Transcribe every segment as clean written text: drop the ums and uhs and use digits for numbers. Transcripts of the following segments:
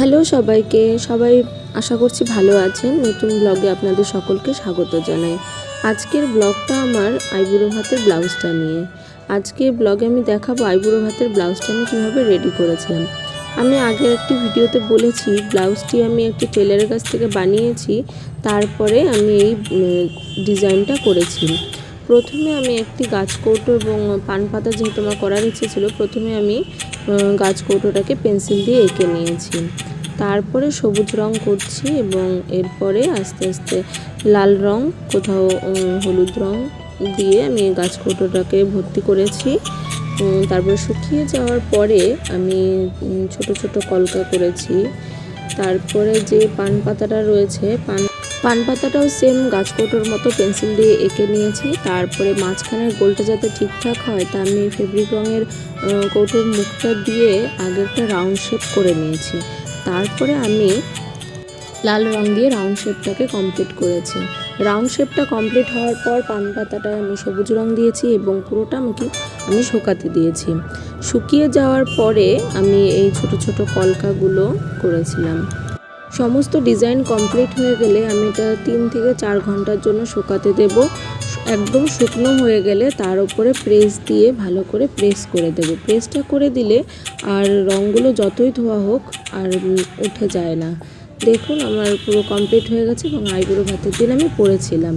Hello সবাইকে, সবাই আশা করছি ভালো আছেন। নতুন ব্লগে আপনাদের সকলকে স্বাগত জানাই। আজকের ব্লগটা আমার আইবুড়ো ভাতের ব্লাউজটা নিয়ে। আজকে ব্লগে আমি দেখাবো আইবুড়ো ভাতের ব্লাউজটা আমি কীভাবে রেডি করেছিলাম। আমি আগের একটি ভিডিওতে বলেছি ব্লাউজটি আমি একটি টেলারের কাছ থেকে বানিয়েছি, তারপরে আমি এই ডিজাইনটা করেছি। প্রথমে আমি একটি গাছকৌটো এবং পান পাতা যেহেতু আমার করার ইচ্ছে ছিল, প্রথমে আমি গাছকৌটোটাকে পেন্সিল দিয়ে এঁকে নিয়েছি। তারপরে সবুজ রং করছি এবং এরপরে আস্তে আস্তে লাল রং, কোথাও হলুদ রং দিয়ে আমি গাছকৌটোটাকে ভর্তি করেছি। তারপরে শুকিয়ে যাওয়ার পরে আমি ছোট ছোট কলকা করেছি। তারপরে যে পান পাতাটা রয়েছে, পান পাতাটাও সেম গাছকৌটোর মতো পেন্সিল দিয়ে এঁকে নিয়েছি। তারপরে মাঝখানের গোলটা যাতে ঠিকঠাক হয় তা আমি ফেব্রিক রঙের কৌটোর মুখটা দিয়ে আগে একটা রাউন্ড শেপ করে নিয়েছি। তারপরে আমি লাল রং দিয়ে রাউন্ড শেপটাকে কমপ্লিট করেছি। রাউন্ড শেপটা কমপ্লিট হওয়ার পর পান পাতাটায় আমি সবুজ রং দিয়েছি এবং পুরোটা আমি শুকাতে দিয়েছি। শুকিয়ে যাওয়ার পরে আমি এই ছোট ছোট কলকাগুলো করেছিলাম। সমস্ত ডিজাইন কমপ্লিট হয়ে গেলে আমি এটা 3 থেকে 4 ঘন্টার জন্য শুকাতে দেব। একদম শুকনো হয়ে গেলে তার উপরে প্রেস দিয়ে ভালো করে প্রেস করে দেব। প্রেসটা করে দিলে আর রঙগুলো যতই ধোয়া হোক আর উঠে যায় না। দেখুন আমার পুরো কমপ্লিট হয়ে গেছে এবং আইবুড়ো ভাতের দিন আমি পরেছিলাম।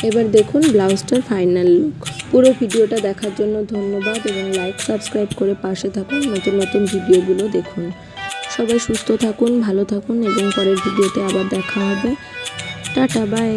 এবার দেখুন ব্লাউজটার ফাইনাল লুক। পুরো ভিডিওটা দেখার জন্য ধন্যবাদ এবং লাইক সাবস্ক্রাইব করে পাশে থাকুন। নতুন নতুন ভিডিওগুলো দেখুন। সবাই সুস্থ থাকুন, ভালো থাকুন এবং পরের ভিডিওতে আবার দেখা হবে। Tata, by.